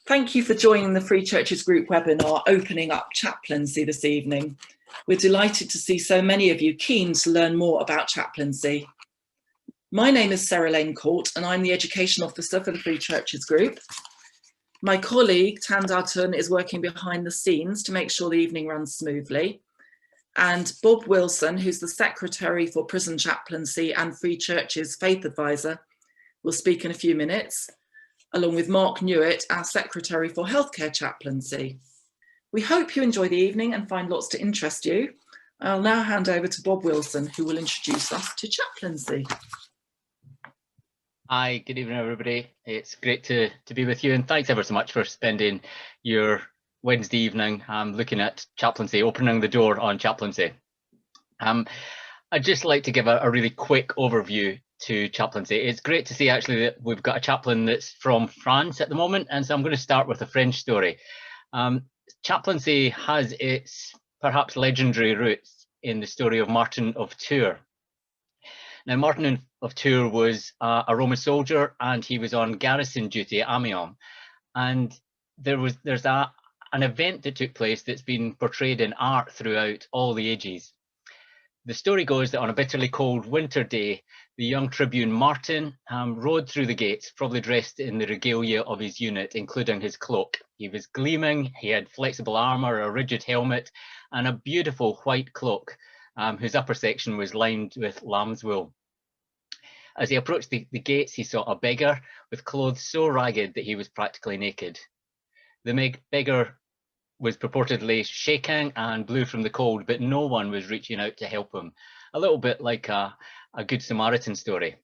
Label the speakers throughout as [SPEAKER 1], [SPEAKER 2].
[SPEAKER 1] Thank you for joining the Free Churches Group webinar, Opening Up Chaplaincy this evening. We're delighted to see so many of you keen to learn more about chaplaincy. My name is Sarah Lane Court and I'm the Education Officer for the Free Churches Group. My colleague, Tan Dartun, is working behind the scenes to make sure the evening runs smoothly. And Bob Wilson, who's the Secretary for Prison Chaplaincy and Free Churches Faith Advisor, will speak in a few minutes, along with Mark Newitt, our Secretary for Healthcare Chaplaincy. We hope you enjoy the evening and find lots to interest you. I'll now hand over to Bob Wilson, who will introduce us to chaplaincy.
[SPEAKER 2] Hi, good evening, everybody. It's great to be with you, and thanks ever so much for spending your Wednesday evening looking at chaplaincy, opening the door on chaplaincy. I'd just like to give a really quick overview to chaplaincy. It's great to see actually that we've got a chaplain that's from France at the moment, and so I'm going to start with a French story. Chaplaincy has its perhaps legendary roots in the story of Martin of Tours. Now, Martin of Tours was a Roman soldier, and he was on garrison duty at Amiens. And there's an event that took place that's been portrayed in art throughout all the ages. The story goes that on a bitterly cold winter day, the young tribune Martin rode through the gates, probably dressed in the regalia of his unit, including his cloak. He was gleaming, he had flexible armour, a rigid helmet, and a beautiful white cloak, whose upper section was lined with lamb's wool. As he approached the gates, he saw a beggar with clothes so ragged that he was practically naked. The beggar was purportedly shaking and blue from the cold, but no one was reaching out to help him. A little bit like a Good Samaritan story.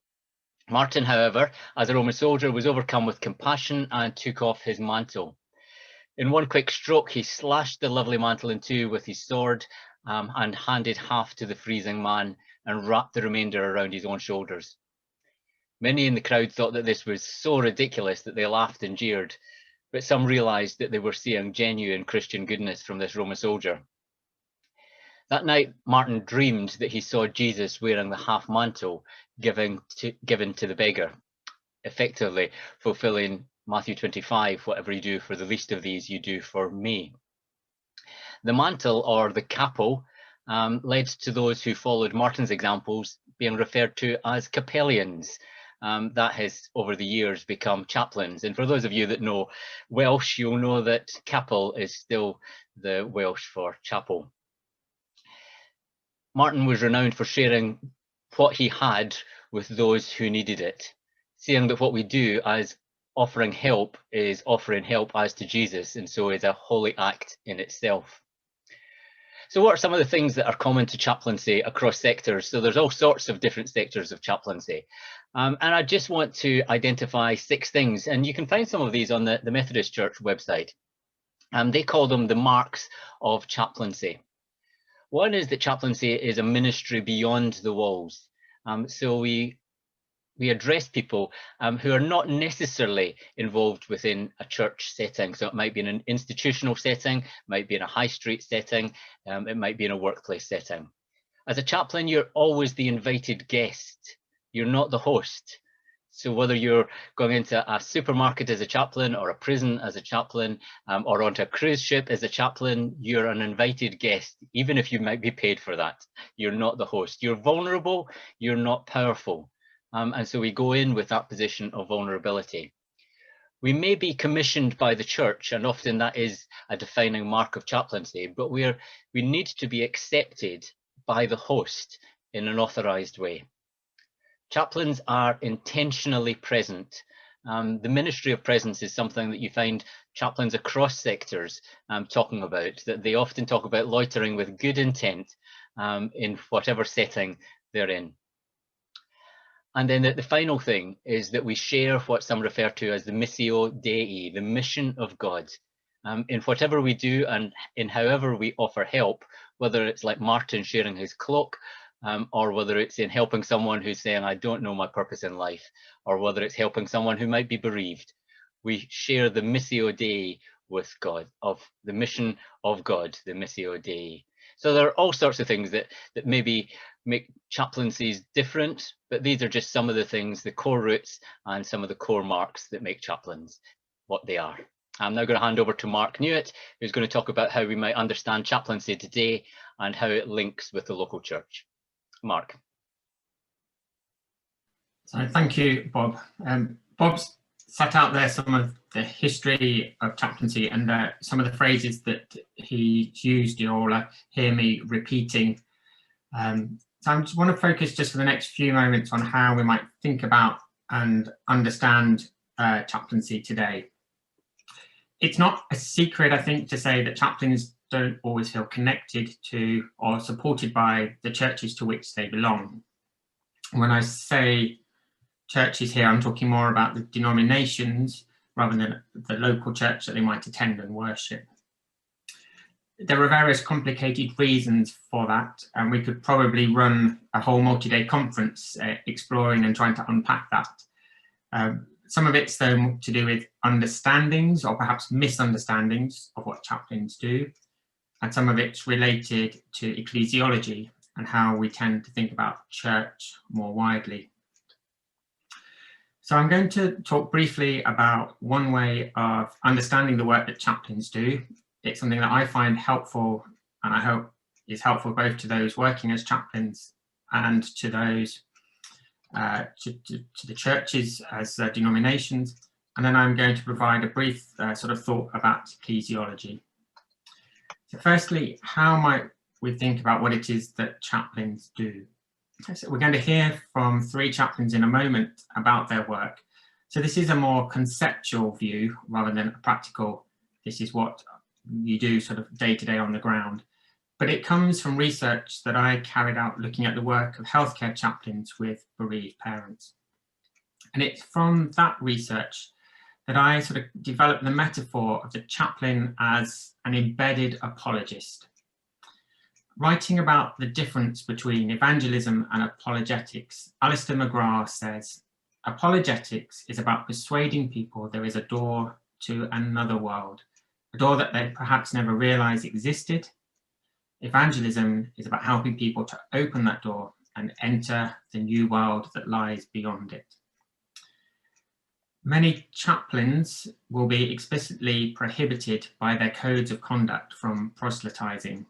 [SPEAKER 2] Martin, however, as a Roman soldier, was overcome with compassion and took off his mantle. In one quick stroke, he slashed the lovely mantle in two with his sword and handed half to the freezing man and wrapped the remainder around his own shoulders. Many in the crowd thought that this was so ridiculous that they laughed and jeered, but some realized that they were seeing genuine Christian goodness from this Roman soldier. That night, Martin dreamed that he saw Jesus wearing the half mantle given to the beggar, effectively fulfilling Matthew 25, whatever you do for the least of these, you do for me. The mantle, or the capo, led to those who followed Martin's examples being referred to as capellians. That has over the years become chaplains, and for those of you that know Welsh, you'll know that capel is still the Welsh for chapel. Martin was renowned for sharing what he had with those who needed it, saying that what we do as offering help is offering help as to Jesus, and so is a holy act in itself. So what are some of the things that are common to chaplaincy across sectors? So there's all sorts of different sectors of chaplaincy. And I just want to identify 6 things, and you can find some of these on the Methodist Church website. They call them the marks of chaplaincy. One is that chaplaincy is a ministry beyond the walls. So we address people who are not necessarily involved within a church setting. So it might be in an institutional setting, might be in a high street setting, it might be in a workplace setting. As a chaplain, you're always the invited guest. You're not the host. So whether you're going into a supermarket as a chaplain, or a prison as a chaplain, or onto a cruise ship as a chaplain, you're an invited guest, even if you might be paid for that. You're not the host. You're vulnerable, you're not powerful. And so we go in with that position of vulnerability. We may be commissioned by the church, and often that is a defining mark of chaplaincy, but we need to be accepted by the host in an authorized way. Chaplains are intentionally present. The ministry of presence is something that you find chaplains across sectors talking about, that they often talk about loitering with good intent in whatever setting they're in. And then the final thing is that we share what some refer to as the missio Dei, the mission of God. In whatever we do and in however we offer help, whether it's like Martin sharing his cloak, or whether it's in helping someone who's saying, I don't know my purpose in life, or whether it's helping someone who might be bereaved, we share the missio Dei with God, of the mission of God, the missio Dei. So there are all sorts of things that maybe make chaplaincies different, but these are just some of the things, the core roots and some of the core marks that make chaplains what they are. I'm now going to hand over to Mark Newitt, who's going to talk about how we might understand chaplaincy today and how it links with the local church. Mark.
[SPEAKER 3] So thank you, Bob. Bob's set out there some of the history of chaplaincy and some of the phrases that he used. You'll hear me repeating. So I just want to focus just for the next few moments on how we might think about and understand chaplaincy today. It's not a secret, I think, to say that chaplains don't always feel connected to or supported by the churches to which they belong. When I say churches here, I'm talking more about the denominations rather than the local church that they might attend and worship. There are various complicated reasons for that, and we could probably run a whole multi-day conference exploring and trying to unpack that. Some of it's though to do with understandings or perhaps misunderstandings of what chaplains do, and some of it's related to ecclesiology and how we tend to think about church more widely. So I'm going to talk briefly about one way of understanding the work that chaplains do. It's something that I find helpful, and I hope is helpful both to those working as chaplains and to those to the churches as denominations. And then I'm going to provide a brief sort of thought about ecclesiology. So firstly, how might we think about what it is that chaplains do? So we're going to hear from 3 chaplains in a moment about their work. So this is a more conceptual view rather than a practical, this is what you do sort of day to day on the ground. But it comes from research that I carried out looking at the work of healthcare chaplains with bereaved parents. And it's from that research that I sort of developed the metaphor of the chaplain as an embedded apologist. Writing about the difference between evangelism and apologetics, Alistair McGrath says, apologetics is about persuading people there is a door to another world, a door that they perhaps never realized existed. Evangelism is about helping people to open that door and enter the new world that lies beyond it. Many chaplains will be explicitly prohibited by their codes of conduct from proselytizing.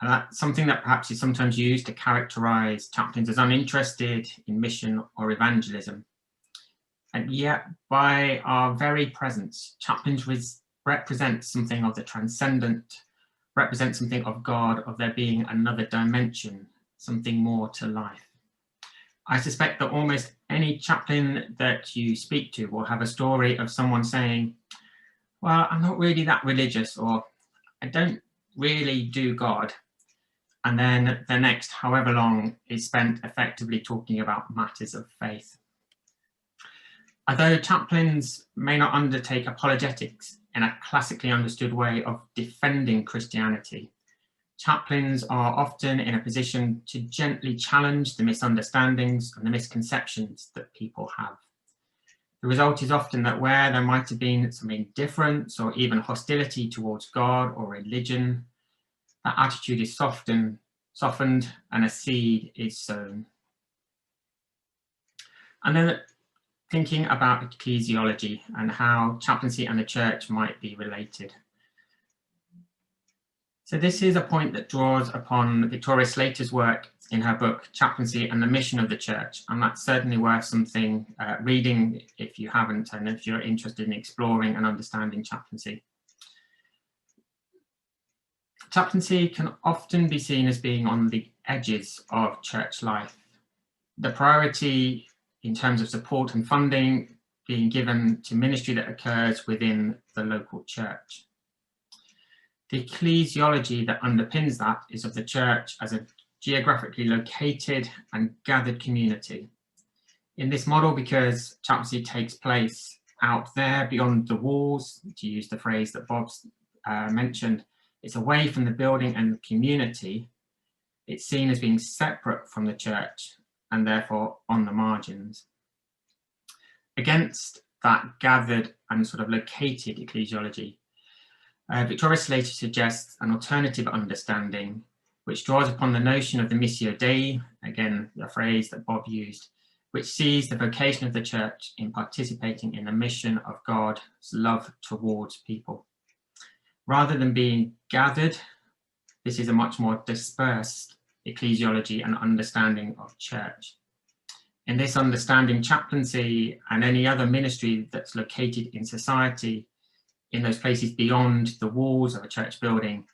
[SPEAKER 3] And that's something that perhaps is sometimes used to characterize chaplains as uninterested in mission or evangelism. And yet, by our very presence, chaplains represent something of the transcendent, represent something of God, of there being another dimension, something more to life. I suspect that almost any chaplain that you speak to will have a story of someone saying, well, I'm not really that religious, or I don't really do God. And then the next however long is spent effectively talking about matters of faith. Although chaplains may not undertake apologetics in a classically understood way of defending Christianity, chaplains are often in a position to gently challenge the misunderstandings and the misconceptions that people have. The result is often that where there might have been some indifference or even hostility towards God or religion, that attitude is softened and a seed is sown. And then thinking about ecclesiology and how chaplaincy and the church might be related. So this is a point that draws upon Victoria Slater's work in her book, Chaplaincy and the Mission of the Church, and that's certainly worth something reading if you haven't and if you're interested in exploring and understanding chaplaincy. Chaplaincy can often be seen as being on the edges of church life. The priority in terms of support and funding being given to ministry that occurs within the local church. The ecclesiology that underpins that is of the church as a geographically located and gathered community. In this model, because chaplaincy takes place out there beyond the walls, to use the phrase that Bob's mentioned, it's away from the building and the community. It's seen as being separate from the church and therefore on the margins. Against that gathered and sort of located ecclesiology, Victoria Slater suggests an alternative understanding which draws upon the notion of the missio Dei, again, a phrase that Bob used, which sees the vocation of the church in participating in the mission of God's love towards people. Rather than being gathered, this is a much more dispersed ecclesiology and understanding of church. In this understanding, chaplaincy and any other ministry that's located in society, in those places beyond the walls of a church building,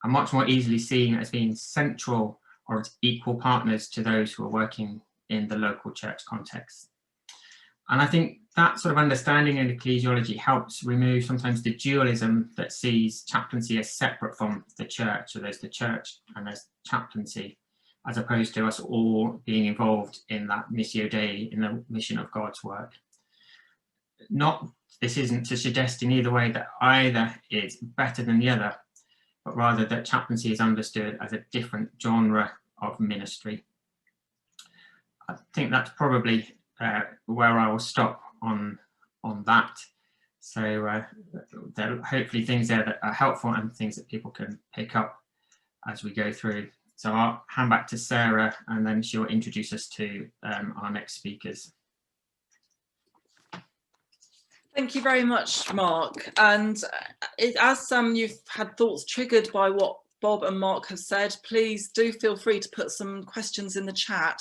[SPEAKER 3] are much more easily seen as being central or as equal partners to those who are working in the local church context. And I think that sort of understanding in ecclesiology helps remove sometimes the dualism that sees chaplaincy as separate from the church. So there's the church and there's chaplaincy, as opposed to us all being involved in that missio Dei, in the mission of God's work. This isn't to suggest in either way that either is better than the other, but rather that chaplaincy is understood as a different genre of ministry. I think that's probably where I will stop on that. So there are hopefully things there that are helpful and things that people can pick up as we go through. So I'll hand back to Sarah and then she'll introduce us to our next speakers.
[SPEAKER 1] Thank you very much, Mark. And as you've had thoughts triggered by what Bob and Mark have said, please do feel free to put some questions in the chat.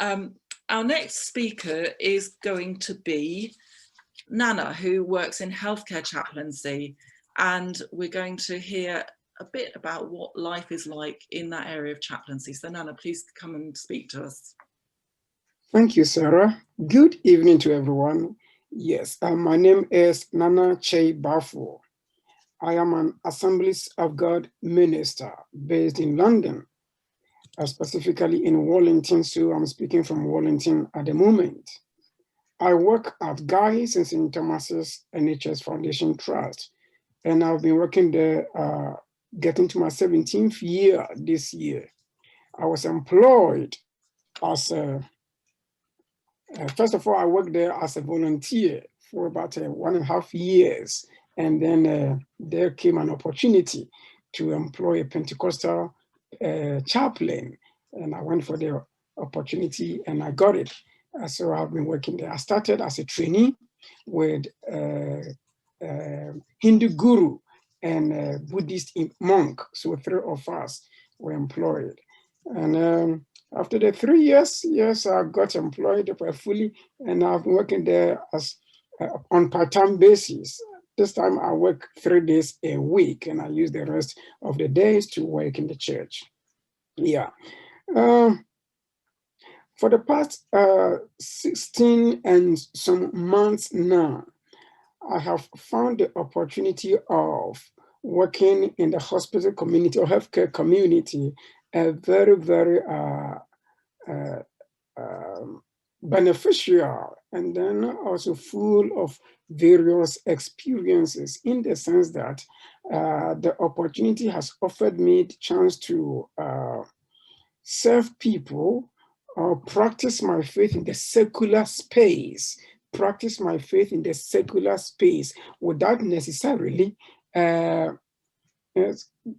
[SPEAKER 1] Our next speaker is going to be Nana, who works in healthcare chaplaincy, and we're going to hear a bit about what life is like in that area of chaplaincy. So Nana, please come and speak to us.
[SPEAKER 4] Thank you, Sarah. Good evening to everyone. Yes, my name is Nana Che Bafo. I am an Assemblies of God minister based in London, specifically in Wallington, so I'm speaking from Wallington at the moment. I work at Guy St. Thomas's NHS Foundation Trust, and I've been working there, getting to my 17th year this year. I was employed as a, first of all, I worked there as a volunteer for about 1.5 years, and then there came an opportunity to employ a Pentecostal chaplain, and I went for the opportunity and I got it. So I've been working there. I started as a trainee with Hindu guru and Buddhist monk. So 3 of us were employed. And after the 3 years, yes, I got employed fully, and I've been working there as on part-time basis. This time I work 3 days a week, and I use the rest of the days to work in the church. Yeah. For the past 16 and some months now, I have found the opportunity of working in the hospital community or healthcare community, a very, very beneficial, and then also full of various experiences, in the sense that the opportunity has offered me the chance to serve people or practice my faith in the secular space, without necessarily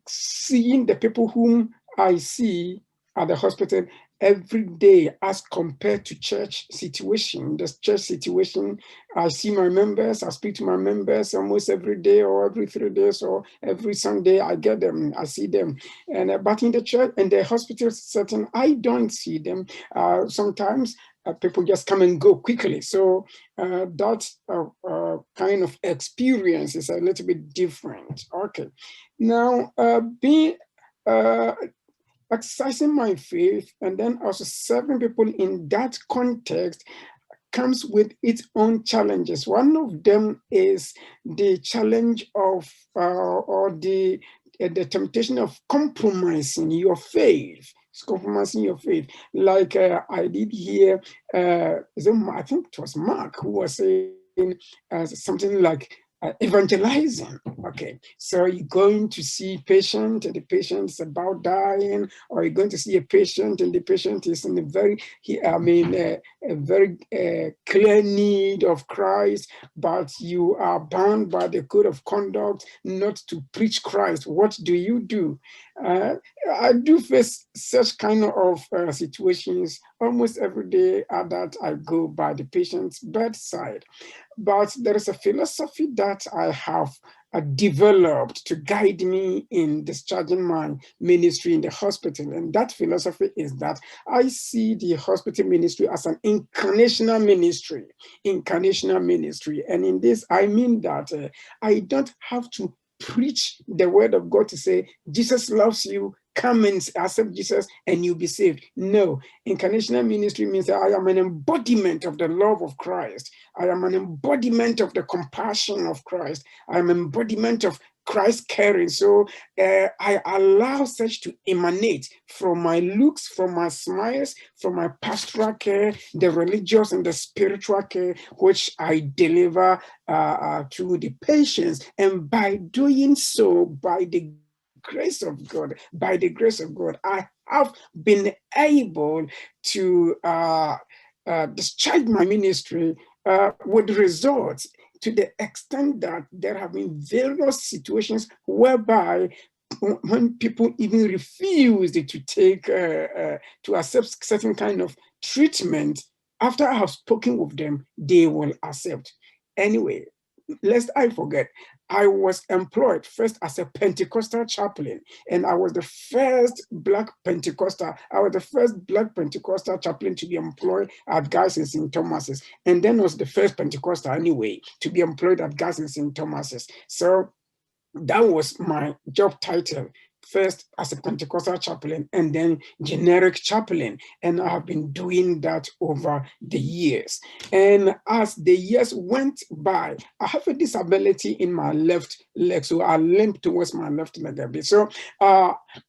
[SPEAKER 4] seeing the people whom I see at the hospital every day as compared to church situation. The church situation, I see my members, I speak to my members almost every day or every 3 days or every Sunday. I get them, I see them. And but in the church and the hospital setting, I don't see them. Sometimes people just come and go quickly. So that kind of experience is a little bit different. Okay. Now, exercising my faith and then also serving people in that context comes with its own challenges. One of them is the challenge of or the temptation of compromising your faith. Like I did hear, I think it was Mark who was saying something like evangelizing. Okay, so you're going to see a patient and the patient is about dying, or you're going to see a patient and the patient is in a very, a very clear need of Christ, but you are bound by the code of conduct not to preach Christ. What do you do? I do face such kind of situations almost every day that I go by the patient's bedside. But there is a philosophy that I have developed to guide me in discharging my ministry in the hospital. And that philosophy is that I see the hospital ministry as an incarnational ministry. Incarnational ministry. And in this, I mean that I don't have to preach the word of God to say, Jesus loves you, come and accept Jesus and you'll be saved. No, incarnational ministry means that I am an embodiment of the love of Christ. I am an embodiment of the compassion of Christ. I am an embodiment of Christ caring. So I allow such to emanate from my looks, from my smiles, from my pastoral care, the religious and the spiritual care, which I deliver to the patients. And by doing so, by the grace of God, I have been able to discharge my ministry with results, to the extent that there have been various situations whereby when people even refused to take, to accept certain kind of treatment, after I have spoken with them, they will accept. Anyway, lest I forget, I was employed first as a Pentecostal chaplain, and I was the first Black Pentecostal. I was the first Black Pentecostal chaplain to be employed at Guys and St. Thomas's, and then was the first Pentecostal anyway to be employed at Guys and St. Thomas's. So that was my job title. First as a Pentecostal chaplain and then generic chaplain. And I have been doing that over the years. And as the years went by, I have a disability in my left leg. So I limp towards my left leg a bit. So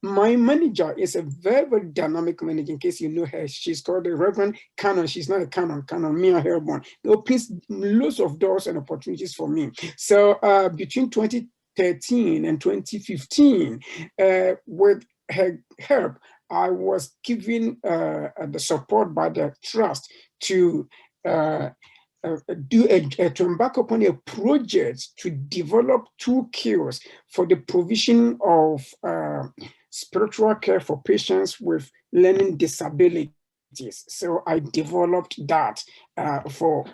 [SPEAKER 4] my manager is a very, very dynamic manager. In case you know her, she's called the Reverend Canon. She's not a Canon, Mia Herborn. It opens lots of doors and opportunities for me. So between 2013 and 2015, with her help, I was given the support by the trust to to embark upon a project to develop 2 cures for the provision of spiritual care for patients with learning disabilities. So I developed that for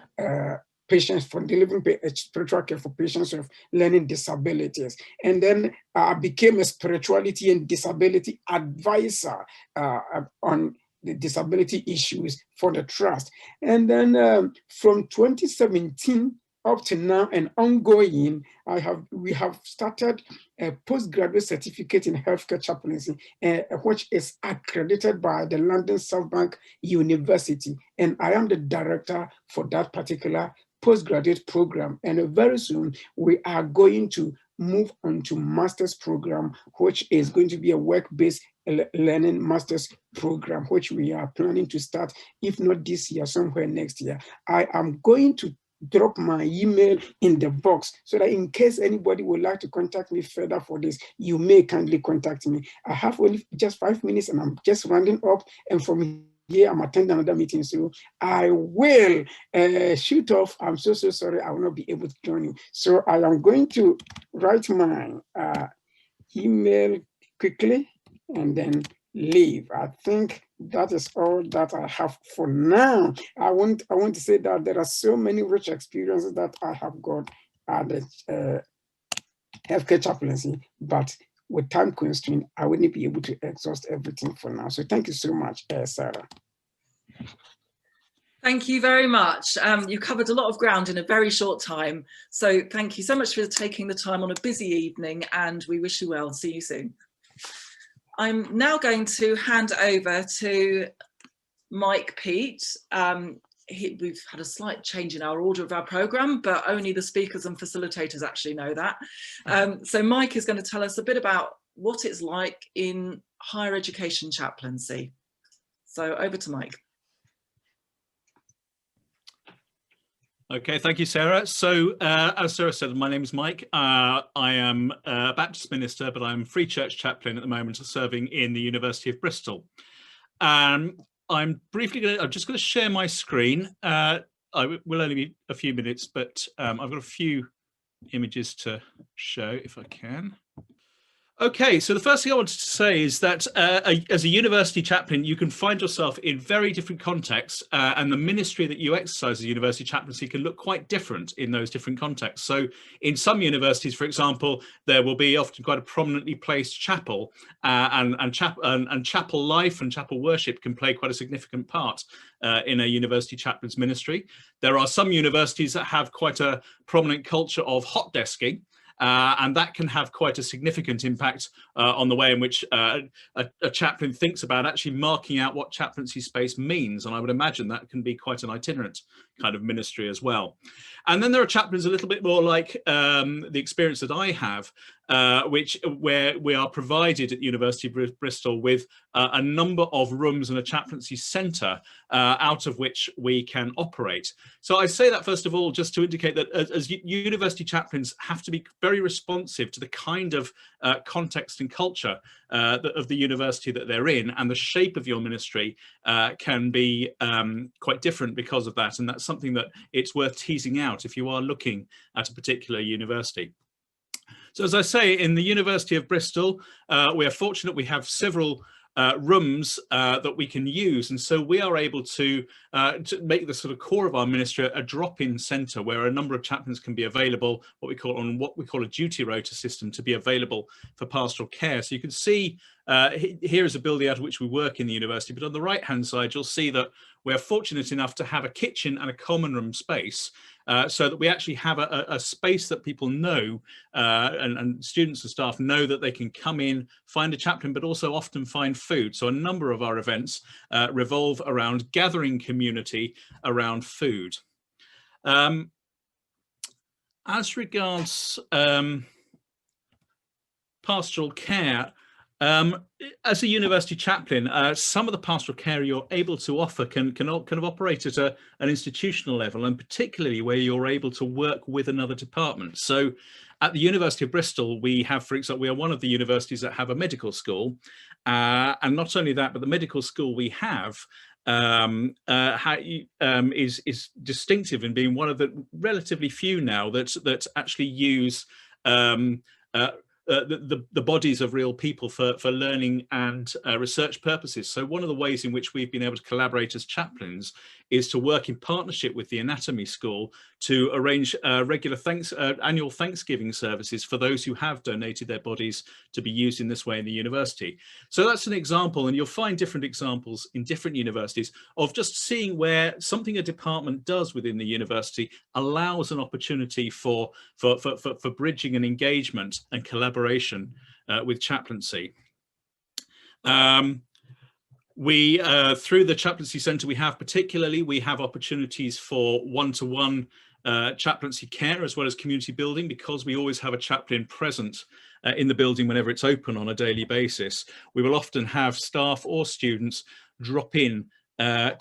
[SPEAKER 4] patients, for delivering spiritual care for patients with learning disabilities. And then I became a spirituality and disability advisor on the disability issues for the trust. And then from 2017 up to now and ongoing, we have started a postgraduate certificate in healthcare chaplaincy, which is accredited by the London South Bank University. And I am the director for that particular postgraduate program. And very soon we are going to move on to master's program, which is going to be a work-based learning master's program, which we are planning to start, if not this year, somewhere next year. I am going to drop my email in the box so that in case anybody would like to contact me further for this, you may kindly contact me. I have only just 5 minutes and I'm just rounding up, and from here I'm attending another meeting, so I will shoot off. I'm so sorry I will not be able to join you. So I am going to write my email quickly and then leave. I think that is all that I have for now. I want to say that there are so many rich experiences that I have got at the healthcare chaplaincy, but with time constraint, I wouldn't be able to exhaust everything for now. So thank you so much, Sarah.
[SPEAKER 1] Thank you very much. You covered a lot of ground in a very short time. So thank you so much for taking the time on a busy evening, and we wish you well. See you soon. I'm now going to hand over to Mike Pete. We've had a slight change in our order of our programme, but only the speakers and facilitators actually know that. So Mike is going to tell us a bit about what it's like in higher education chaplaincy. So over to Mike.
[SPEAKER 5] Okay, thank you, Sarah. So as Sarah said, my name is Mike. I am a Baptist minister, but I'm Free Church chaplain at the moment, serving in the University of Bristol. I'm just going to share my screen. I will only be a few minutes, but I've got a few images to show if I can. Okay, so the first thing I wanted to say is that as a university chaplain, you can find yourself in very different contexts, and the ministry that you exercise as a university chaplaincy can look quite different in those different contexts. So in some universities, for example, there will be often quite a prominently placed chapel, and chapel life and chapel worship can play quite a significant part in a university chaplain's ministry. There are some universities that have quite a prominent culture of hot desking, and that can have quite a significant impact on the way in which a chaplain thinks about actually marking out what chaplaincy space means. And I would imagine that can be quite an itinerant kind of ministry as well. And then there are chaplains a little bit more like the experience that I have, where we are provided at the University of Bristol with a number of rooms and a chaplaincy centre out of which we can operate. So I say that first of all just to indicate that as university chaplains have to be very responsive to the kind of context and culture of the university that they're in, and the shape of your ministry can be quite different because of that, and that's something that it's worth teasing out if you are looking at a particular university. So as I say, in the University of Bristol, we are fortunate we have several rooms that we can use, and so we are able to make the sort of core of our ministry a drop-in centre where a number of chaplains can be available, what we call a duty rota system, to be available for pastoral care. So you can see here is a building out of which we work in the university, but on the right hand side you'll see that we're fortunate enough to have a kitchen and a common room space, so that we actually have a space that people know, and students and staff know that they can come in, find a chaplain, but also often find food. So a number of our events revolve around gathering community around food. As regards pastoral care, as a university chaplain, some of the pastoral care you're able to offer can kind of operate at an institutional level, and particularly where you're able to work with another department. So at the University of Bristol, we have, for example, we are one of the universities that have a medical school, and not only that, but the medical school we have is distinctive in being one of the relatively few now that actually use the bodies of real people for learning and research purposes. So one of the ways in which we've been able to collaborate as chaplains is to work in partnership with the anatomy school to arrange regular annual Thanksgiving services for those who have donated their bodies to be used in this way in the university. So that's an example, and you'll find different examples in different universities of just seeing where something a department does within the university allows an opportunity for bridging and engagement and collaboration with chaplaincy. Through the chaplaincy centre we have opportunities for one-to-one chaplaincy care as well as community building, because we always have a chaplain present in the building whenever it's open on a daily basis. We will often have staff or students drop in and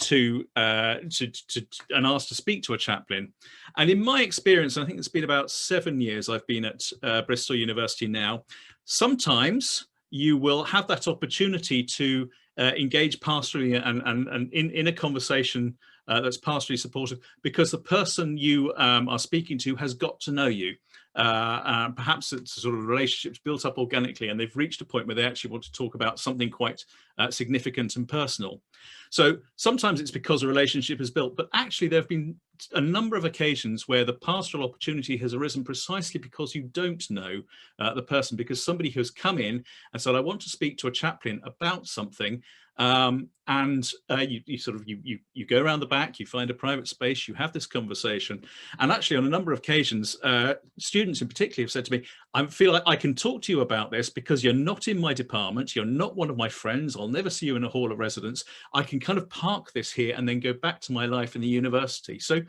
[SPEAKER 5] asked to speak to a chaplain. And in my experience, I think it's been about 7 years I've been at Bristol University now, sometimes you will have that opportunity to engage pastorally and in a conversation that's pastorally supportive, because the person you are speaking to has got to know you. Perhaps it's a sort of relationships built up organically, and they've reached a point where they actually want to talk about something quite significant and personal. So sometimes it's because a relationship is built, but actually there have been a number of occasions where the pastoral opportunity has arisen precisely because you don't know the person, because somebody has come in and said, I want to speak to a chaplain about something, and you go around the back, you find a private space, you have this conversation, and actually on a number of occasions students in particular have said to me, I feel like I can talk to you about this because you're not in my department, you're not one of my friends, I'll never see you in a hall of residence, I can kind of park this here and then go back to my life in the university. So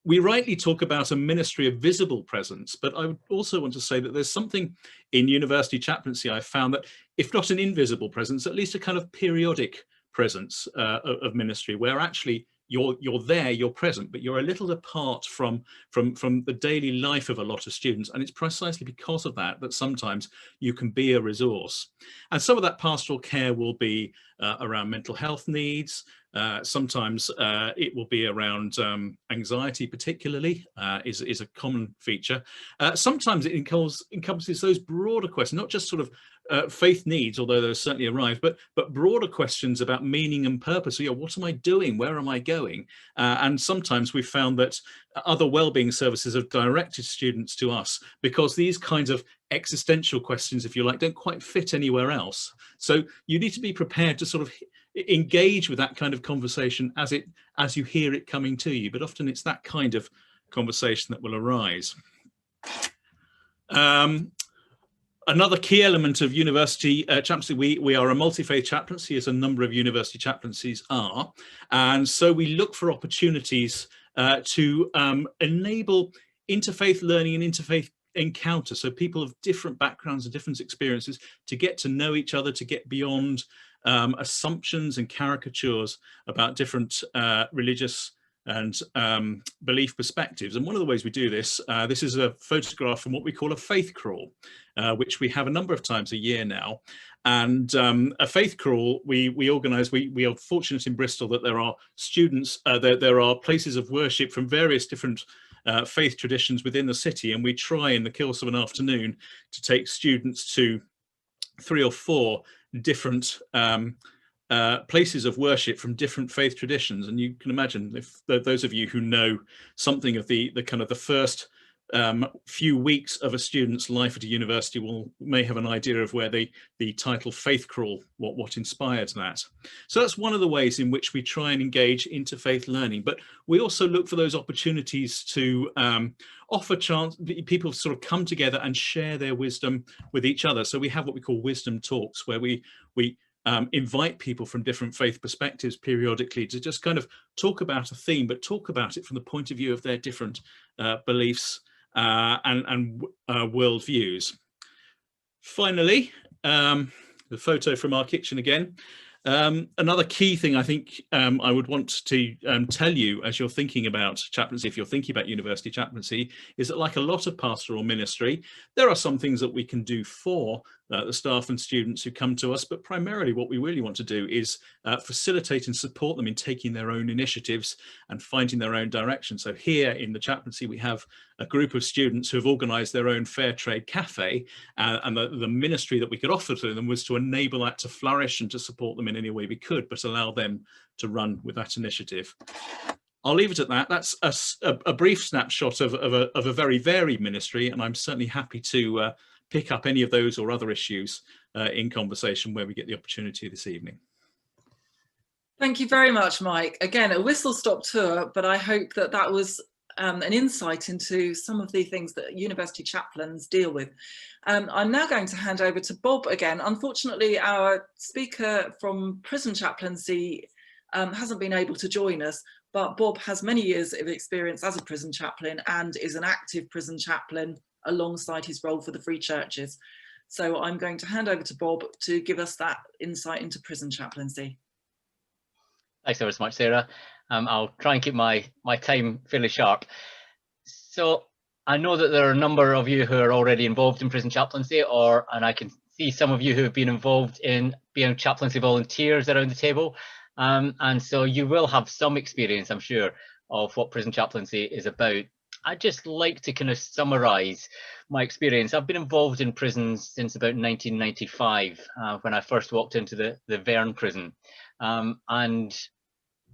[SPEAKER 5] we rightly talk about a ministry of visible presence, but I would also want to say that there's something in university chaplaincy I've found that, if not an invisible presence, at least a kind of periodic presence of ministry, where actually you're there, you're present, but you're a little apart from the daily life of a lot of students. And it's precisely because of that that sometimes you can be a resource. And some of that pastoral care will be around mental health needs. Sometimes it will be around anxiety, particularly, is a common feature. Sometimes it encompasses those broader questions, not just sort of faith needs, although those certainly arrive, but broader questions about meaning and purpose. So, what am I doing? Where am I going? And sometimes we've found that other wellbeing services have directed students to us because these kinds of existential questions, if you like, don't quite fit anywhere else. So you need to be prepared to sort of engage with that kind of conversation as you hear it coming to you. But often it's that kind of conversation that will arise. Another key element of university chaplaincy, we are a multi-faith chaplaincy, as a number of university chaplaincies are. And so we look for opportunities to enable interfaith learning and interfaith encounter. So people of different backgrounds and different experiences to get to know each other, to get beyond assumptions and caricatures about different religious and belief perspectives. And one of the ways we do this, this is a photograph from what we call a faith crawl, which we have a number of times a year now. And a faith crawl we organise, we are fortunate in Bristol that there are students, there are places of worship from various different faith traditions within the city, and we try in the course of an afternoon to take students to 3 or 4 different places of worship from different faith traditions. And you can imagine, if those of you who know something of the kind of the first few weeks of a student's life at a university may have an idea of where the title faith crawl, what inspired that. So that's one of the ways in which we try and engage interfaith learning. But we also look for those opportunities to offer chance people sort of come together and share their wisdom with each other. So we have what we call wisdom talks, where we invite people from different faith perspectives periodically to just kind of talk about a theme, but talk about it from the point of view of their different beliefs and worldviews. Finally, the photo from our kitchen again. Another key thing I think I would want to tell you as you're thinking about chaplaincy, if you're thinking about university chaplaincy, is that like a lot of pastoral ministry, there are some things that we can do for the staff and students who come to us, but primarily what we really want to do is facilitate and support them in taking their own initiatives and finding their own direction. So here in the chaplaincy, we have a group of students who have organised their own fair trade cafe, and the ministry that we could offer to them was to enable that to flourish and to support them in any way we could, but allow them to run with that initiative. I'll leave it at that. That's a brief snapshot of a very varied ministry, and I'm certainly happy to pick up any of those or other issues in conversation where we get the opportunity this evening.
[SPEAKER 1] Thank you very much, Mike. Again, a whistle-stop tour, but I hope that that was an insight into some of the things that university chaplains deal with. I'm now going to hand over to Bob again. Unfortunately, our speaker from prison chaplaincy hasn't been able to join us, but Bob has many years of experience as a prison chaplain and is an active prison chaplain alongside his role for the Free Churches. So I'm going to hand over to Bob to give us that insight into prison chaplaincy.
[SPEAKER 2] Thanks ever so much, Sarah. I'll try and keep my time fairly sharp. So I know that there are a number of you who are already involved in prison chaplaincy, and I can see some of you who have been involved in being chaplaincy volunteers around the table. And so you will have some experience, I'm sure, of what prison chaplaincy is about. I'd just like to kind of summarise my experience. I've been involved in prisons since about 1995, when I first walked into the Verne prison. And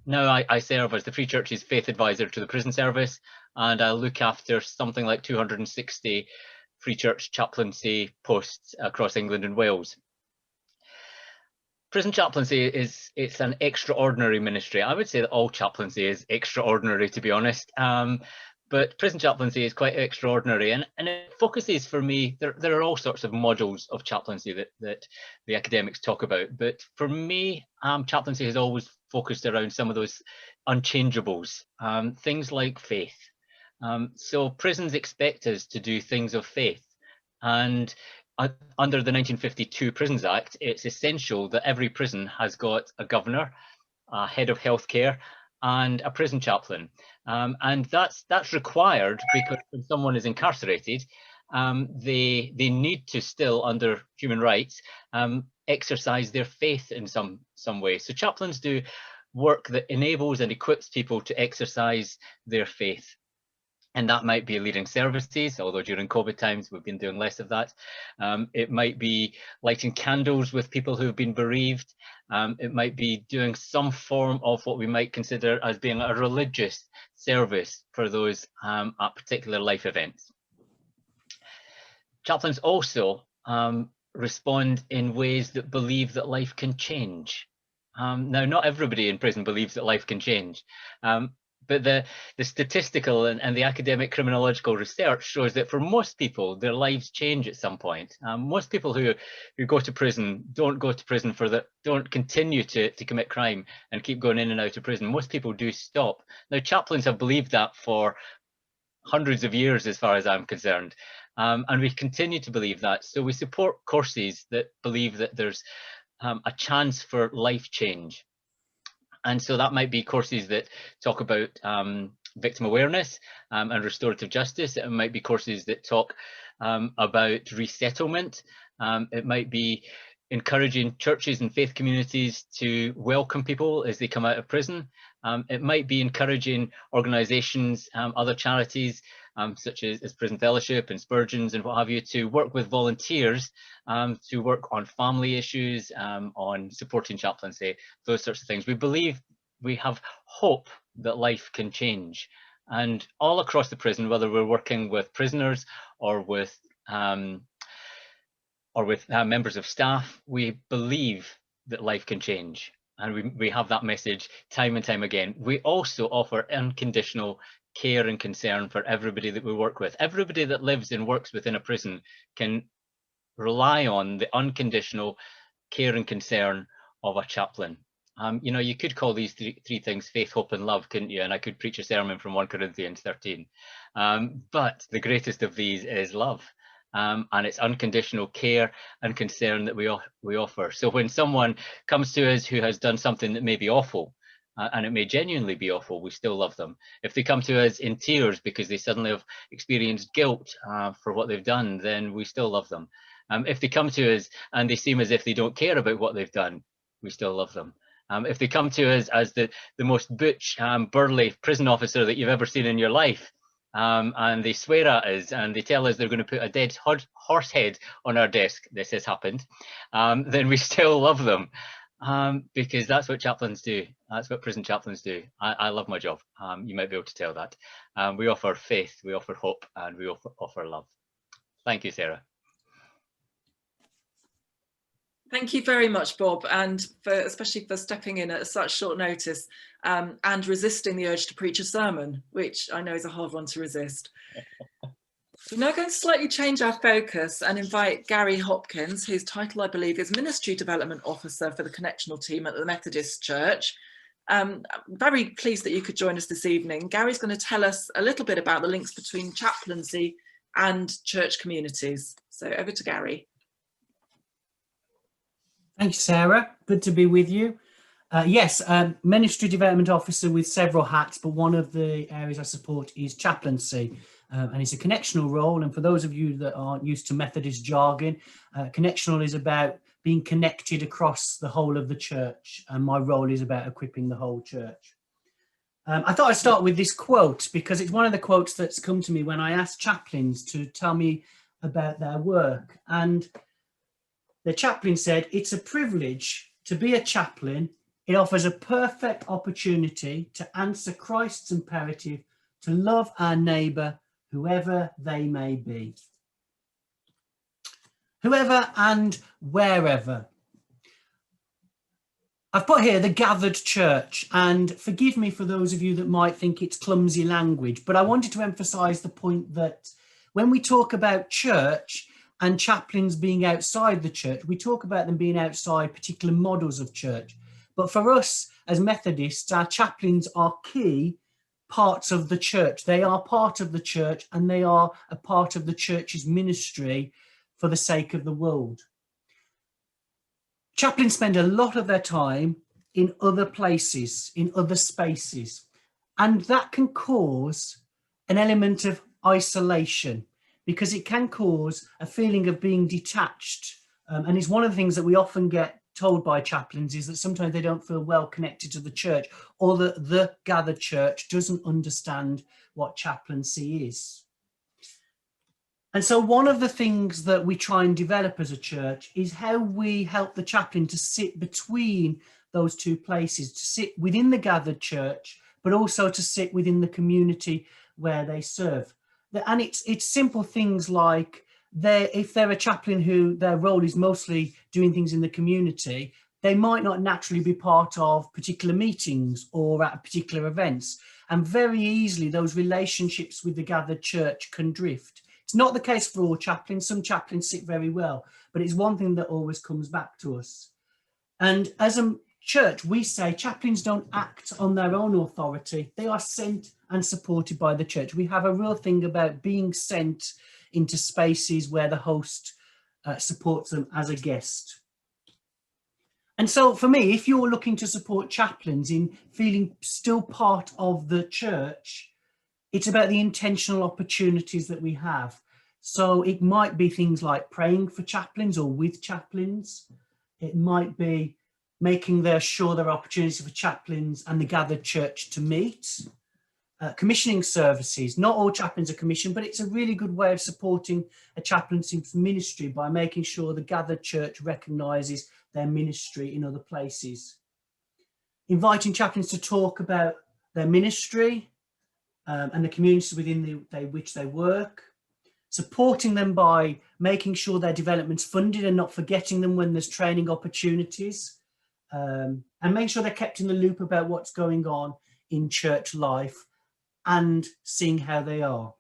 [SPEAKER 2] now I serve as the Free Church's faith advisor to the prison service, and I look after something like 260 Free Church chaplaincy posts across England and Wales. Prison chaplaincy it's an extraordinary ministry. I would say that all chaplaincy is extraordinary, to be honest. But prison chaplaincy is quite extraordinary, and it focuses, for me, there are all sorts of modules of chaplaincy that the academics talk about, but for me, chaplaincy has always focused around some of those unchangeables, things like faith. So prisons expect us to do things of faith, and under the 1952 Prisons Act, it's essential that every prison has got a governor, a head of healthcare, and a prison chaplain, and that's required because when someone is incarcerated, they need to still, under human rights, exercise their faith in some way. So chaplains do work that enables and equips people to exercise their faith. And that might be leading services, although during COVID times we've been doing less of that. It might be lighting candles with people who've been bereaved. It might be doing some form of what we might consider as being a religious service for those at particular life events. Chaplains also respond in ways that believe that life can change. Now, not everybody in prison believes that life can change. But the statistical and the academic criminological research shows that for most people, their lives change at some point. Most people who go to prison don't go to prison don't continue to commit crime and keep going in and out of prison. Most people do stop. Now, chaplains have believed that for hundreds of years, as far as I'm concerned. And we continue to believe that. So we support courses that believe that there's a chance for life change. And so that might be courses that talk about victim awareness and restorative justice. It might be courses that talk about resettlement. It might be encouraging churches and faith communities to welcome people as they come out of prison. It might be encouraging organisations, other charities, such as Prison Fellowship and Spurgeon's and what have you, to work with volunteers to work on family issues, on supporting chaplaincy, those sorts of things. We believe, we have hope that life can change. And all across the prison, whether we're working with prisoners or with members of staff, we believe that life can change. And we have that message time and time again. We also offer unconditional care and concern for everybody that we work with. Everybody that lives and works within a prison can rely on the unconditional care and concern of a chaplain. You know, you could call these three things faith, hope, and love, couldn't you? And I could preach a sermon from 1 Corinthians 13. But the greatest of these is love. And it's unconditional care and concern that we offer. So when someone comes to us who has done something that may be awful, and it may genuinely be awful, we still love them. If they come to us in tears because they suddenly have experienced guilt for what they've done, then we still love them. If they come to us and they seem as if they don't care about what they've done, we still love them. If they come to us as the most butch, burly prison officer that you've ever seen in your life, and they swear at us and they tell us they're going to put a dead horse head on our desk, this has happened, then we still love them, because that's what chaplains do. That's what prison chaplains do. I love my job. You might be able to tell that. We offer faith, we offer hope, and we offer love. Thank you, Sarah.
[SPEAKER 1] Thank you very much, Bob, and especially for stepping in at such short notice and resisting the urge to preach a sermon, which I know is a hard one to resist. We're now going to slightly change our focus and invite Gary Hopkins, whose title I believe is Ministry Development Officer for the Connectional Team at the Methodist Church. I'm very pleased that you could join us this evening. Gary's going to tell us a little bit about the links between chaplaincy and church communities. So over to Gary.
[SPEAKER 6] Thank you, Sarah. Good to be with you. Yes, Ministry Development Officer with several hats, but one of the areas I support is chaplaincy. And it's a connectional role. And for those of you that aren't used to Methodist jargon, connectional is about being connected across the whole of the church. And my role is about equipping the whole church. I thought I'd start with this quote because it's one of the quotes that's come to me when I asked chaplains to tell me about their work. And the chaplain said, "It's a privilege to be a chaplain. It offers a perfect opportunity to answer Christ's imperative to love our neighbour, whoever they may be." Whoever and wherever. I've put here the gathered church, and forgive me for those of you that might think it's clumsy language, but I wanted to emphasise the point that when we talk about church and chaplains being outside the church, we talk about them being outside particular models of church. But for us as Methodists, our chaplains are key parts of the church. They are part of the church and they are a part of the church's ministry for the sake of the world. Chaplains spend a lot of their time in other places, in other spaces, and that can cause an element of isolation because it can cause a feeling of being detached. And it's one of the things that we often get told by chaplains is that sometimes they don't feel well connected to the church, or that the gathered church doesn't understand what chaplaincy is. And so one of the things that we try and develop as a church is how we help the chaplain to sit between those two places, to sit within the gathered church, but also to sit within the community where they serve. And it's simple things like, if they're a chaplain who their role is mostly doing things in the community, they might not naturally be part of particular meetings or at particular events. And very easily those relationships with the gathered church can drift. It's not the case for all chaplains. Some chaplains sit very well, but it's one thing that always comes back to us. And as a church, we say chaplains don't act on their own authority. They are sent and supported by the church. We have a real thing about being sent into spaces where the host supports them as a guest. And so for me, if you're looking to support chaplains in feeling still part of the church, it's about the intentional opportunities that we have. So it might be things like praying for chaplains or with chaplains. It might be making sure there are opportunities for chaplains and the gathered church to meet. Commissioning services. Not all chaplains are commissioned, but it's a really good way of supporting a chaplaincy ministry by making sure the gathered church recognises their ministry in other places. Inviting chaplains to talk about their ministry and the communities within which they work. Supporting them by making sure their development's funded and not forgetting them when there's training opportunities. And make sure they're kept in the loop about what's going on in church life and seeing how they are.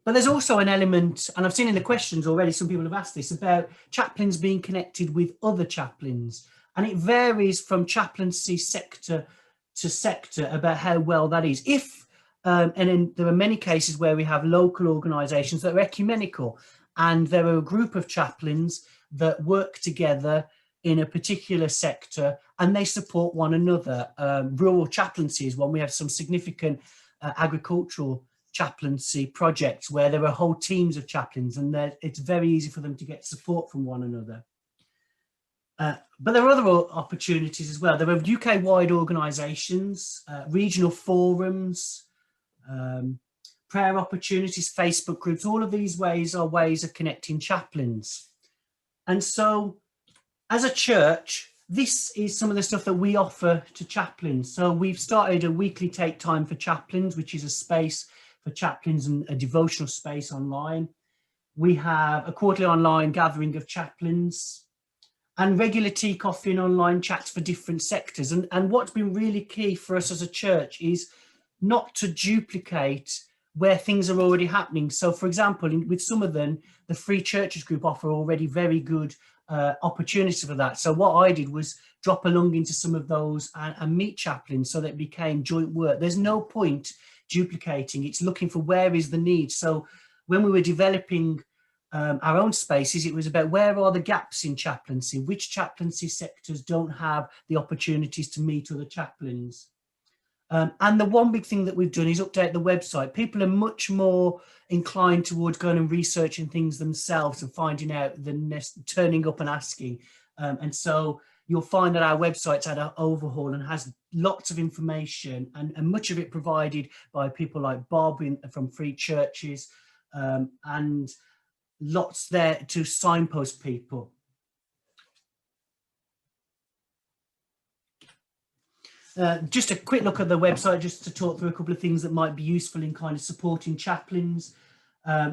[SPEAKER 6] But there's also an element, and I've seen in the questions already, some people have asked this, about chaplains being connected with other chaplains. And it varies from chaplaincy sector to sector about how well that is. There are many cases where we have local organisations that are ecumenical, and there are a group of chaplains that work together in a particular sector and they support one another. Rural chaplaincy is one. We have some significant agricultural chaplaincy projects where there are whole teams of chaplains, and it's very easy for them to get support from one another. But there are other opportunities as well. There are UK-wide organisations, regional forums, prayer opportunities, Facebook groups. All of these ways are ways of connecting chaplains. And so as a church, this is some of the stuff that we offer to chaplains. So we've started a weekly Take Time for Chaplains, which is a space for chaplains and a devotional space online. We have a quarterly online gathering of chaplains and regular tea, coffee and online chats for different sectors. And what's been really key for us as a church is not to duplicate where things are already happening. So for example, with some of them, the Free Churches group offer already very good opportunities for that. So what I did was drop along into some of those and meet chaplains so that it became joint work. There's no point duplicating. It's looking for where is the need. So when we were developing our own spaces, it was about where are the gaps in chaplaincy, which chaplaincy sectors don't have the opportunities to meet other chaplains. And the one big thing that we've done is update the website. People are much more inclined towards going and researching things themselves and finding out than turning up and asking. And so you'll find that our website's had an overhaul and has lots of information, and much of it provided by people like Bob from Free Churches, and lots there to signpost people. Just a quick look at the website, just to talk through a couple of things that might be useful in kind of supporting chaplains.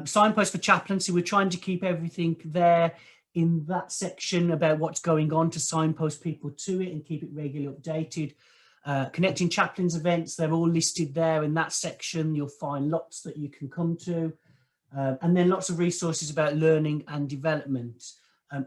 [SPEAKER 6] Signpost for chaplaincy, we're trying to keep everything there in that section about what's going on to signpost people to it and keep it regularly updated. Connecting chaplains events, they're all listed there in that section. You'll find lots that you can come to. And then lots of resources about learning and development.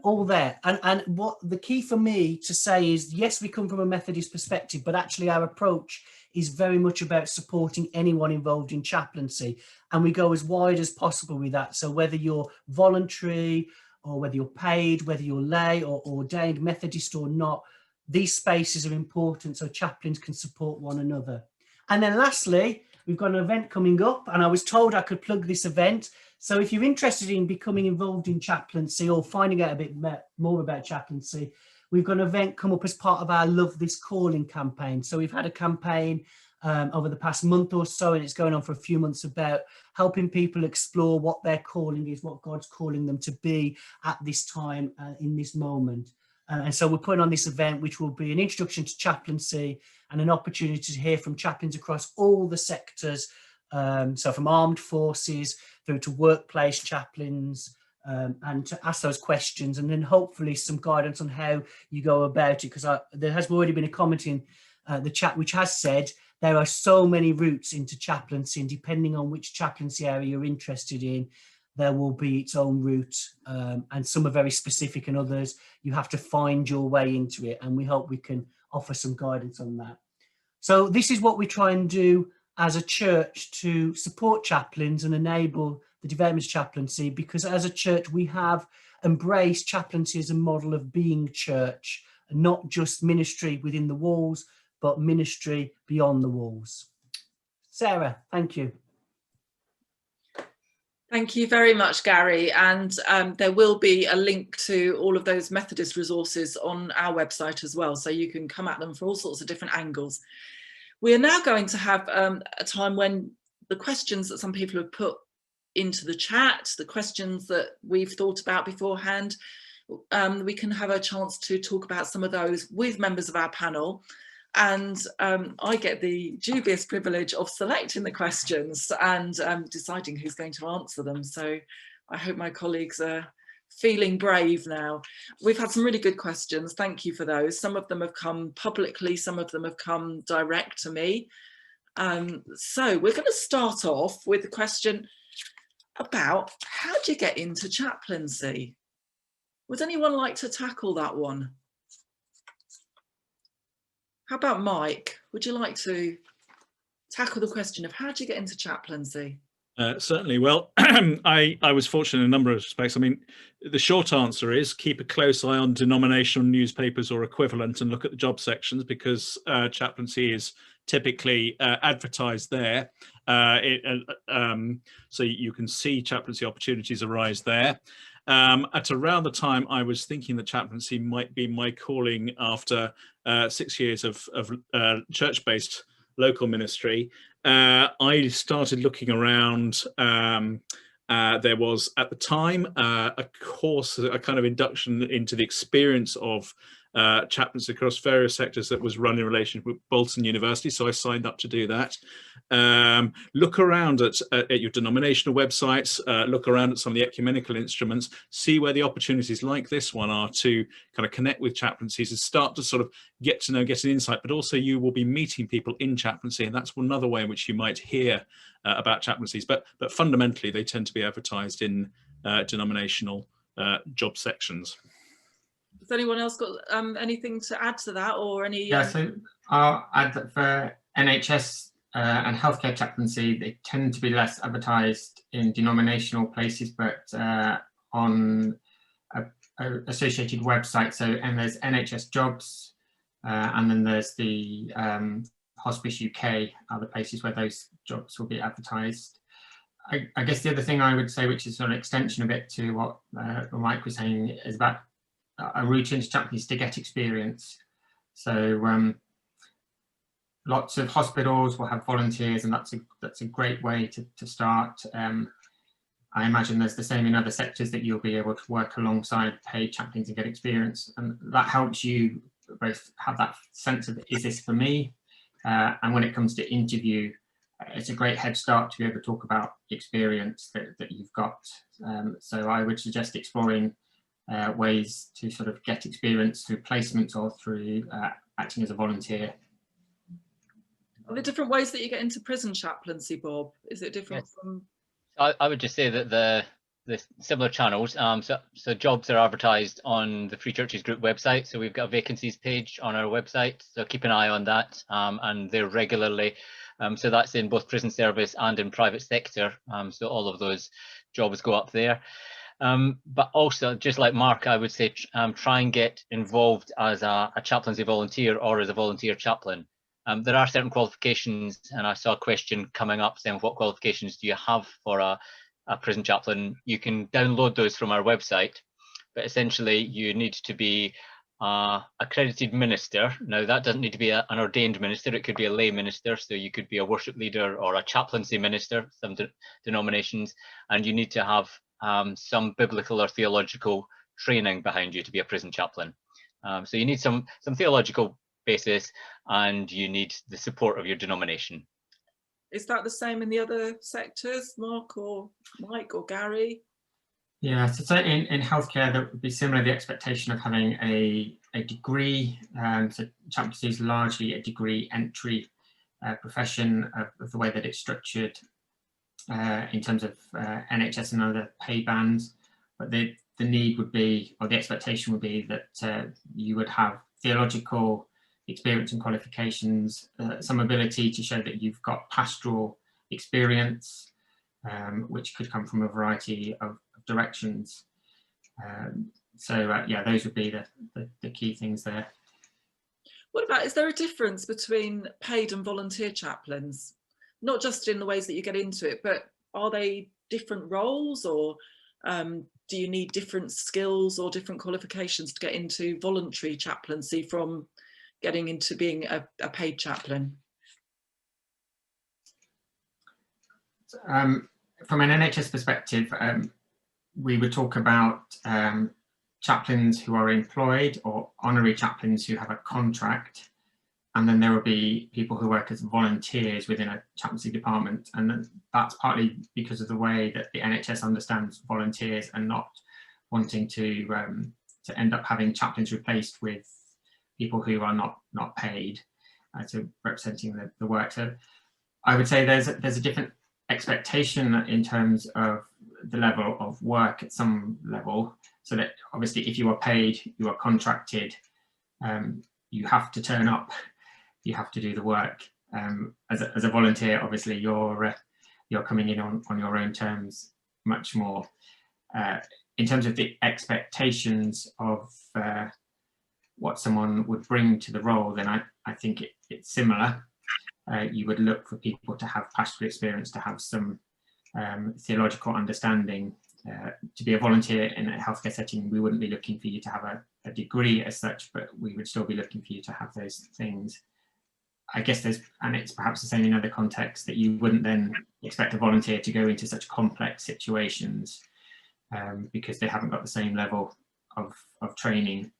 [SPEAKER 6] All there. And what the key for me to say is, yes, we come from a Methodist perspective, but actually our approach is very much about supporting anyone involved in chaplaincy. And we go as wide as possible with that. So whether you're voluntary or whether you're paid, whether you're lay or ordained Methodist or not, these spaces are important so chaplains can support one another. And then lastly, we've got an event coming up, and I was told I could plug this event. So if you're interested in becoming involved in chaplaincy or finding out a bit more about chaplaincy, we've got an event come up as part of our Love This Calling campaign. So we've had a campaign over the past month or so, and it's going on for a few months, about helping people explore what their calling is, what God's calling them to be at this time, in this moment. And so we're putting on this event, which will be an introduction to chaplaincy and an opportunity to hear from chaplains across all the sectors. So from armed forces through to workplace chaplains, and to ask those questions, and then hopefully some guidance on how you go about it. Because there has already been a comment in the chat which has said there are so many routes into chaplaincy, and depending on which chaplaincy area you're interested in, there will be its own route, and some are very specific, and others you have to find your way into it, and we hope we can offer some guidance on that. So this is what we try and do as a church to support chaplains and enable the development of chaplaincy, because as a church we have embraced chaplaincy as a model of being church, and not just ministry within the walls, but ministry beyond the walls. Sarah, thank you.
[SPEAKER 1] Thank you very much, Gary. And there will be a link to all of those Methodist resources on our website as well, so you can come at them from all sorts of different angles. We are now going to have a time when the questions that some people have put into the chat, the questions that we've thought about beforehand, we can have a chance to talk about some of those with members of our panel. And I get the dubious privilege of selecting the questions and deciding who's going to answer them. So I hope my colleagues are feeling brave now. We've had some really good questions. Thank you for those. Some of them have come publicly, some of them have come direct to me. So we're going to start off with a question about how do you get into chaplaincy? Would anyone like to tackle that one? How about Mike? Would you like to tackle the question of how do you get into chaplaincy?
[SPEAKER 5] Certainly. Well, I was fortunate in a number of respects. I mean, the short answer is keep a close eye on denominational newspapers or equivalent and look at the job sections, because chaplaincy is typically advertised there. So you can see chaplaincy opportunities arise there. At around the time I was thinking that chaplaincy might be my calling after 6 years of church-based local ministry, I started looking around. There was at the time a course, a kind of induction into the experience of chaplains across various sectors that was run in relation with Bolton University, so I signed up to do that. Look around at your denominational websites, look around at some of the ecumenical instruments, see where the opportunities like this one are to kind of connect with chaplaincies and start to sort of get to know, get an insight, but also you will be meeting people in chaplaincy, and that's another way in which you might hear about chaplaincies, but fundamentally they tend to be advertised in denominational job sections.
[SPEAKER 1] Has anyone else got anything to add to that, or any?
[SPEAKER 3] Yeah, so I'll add that for NHS and healthcare chaplaincy, they tend to be less advertised in denominational places, but on associated websites. So, and there's NHS Jobs, and then there's the Hospice UK, are the places where those jobs will be advertised. I guess the other thing I would say, which is sort of an extension a bit to what Mike was saying, is about a route into chaplaincy to get experience. So lots of hospitals will have volunteers, and that's a great way to start. I imagine there's the same in other sectors, that you'll be able to work alongside paid chaplains and get experience, and that helps you both have that sense of, is this for me? And when it comes to interview, it's a great head start to be able to talk about experience that you've got. So I would suggest exploring ways to sort of get experience through placements or through acting as a volunteer.
[SPEAKER 1] Are there different ways that you get into prison chaplaincy, Bob? Is it different from?
[SPEAKER 2] I would just say that the similar channels, so jobs are advertised on the Free Churches Group website. So we've got a vacancies page on our website, so keep an eye on that, and they're regularly. So that's in both prison service and in private sector. So all of those jobs go up there. But also, just like Mark, I would say, try and get involved as a chaplaincy volunteer or as a volunteer chaplain. There are certain qualifications, and I saw a question coming up saying, what qualifications do you have for a prison chaplain? You can download those from our website, but essentially you need to be accredited minister. Now, that doesn't need to be an ordained minister, it could be a lay minister, so you could be a worship leader or a chaplaincy minister, some denominations, and you need to have some biblical or theological training behind you to be a prison chaplain. So you need some theological basis, and you need the support of your denomination.
[SPEAKER 1] Is that the same in the other sectors, Mark or Mike or Gary?
[SPEAKER 3] Yeah, so in healthcare, that would be similar, the expectation of having a degree. So chaplaincy is largely a degree entry profession of the way that it's structured in terms of NHS and other pay bands. But the need would be, or the expectation would be, that you would have theological experience and qualifications, some ability to show that you've got pastoral experience, which could come from a variety of directions. Yeah, those would be the key things there.
[SPEAKER 1] What about, is there a difference between paid and volunteer chaplains? Not just in the ways that you get into it, but are they different roles, or do you need different skills or different qualifications to get into voluntary chaplaincy from getting into being a paid chaplain?
[SPEAKER 3] From an NHS perspective, we would talk about chaplains who are employed, or honorary chaplains who have a contract, and then there will be people who work as volunteers within a chaplaincy department, and that's partly because of the way that the NHS understands volunteers, and not wanting to end up having chaplains replaced with people who are not paid, so representing the work. So I would say there's a different expectation in terms of the level of work at some level, so that obviously if you are paid, you are contracted, you have to turn up, you have to do the work. As a volunteer, obviously you're coming in on your own terms much more. In terms of the expectations of what someone would bring to the role, then I think it's similar. You would look for people to have pastoral experience, to have some theological understanding. To be a volunteer in a healthcare setting, we wouldn't be looking for you to have a degree as such, but we would still be looking for you to have those things. I guess and it's perhaps the same in other contexts, that you wouldn't then expect a volunteer to go into such complex situations because they haven't got the same level of training.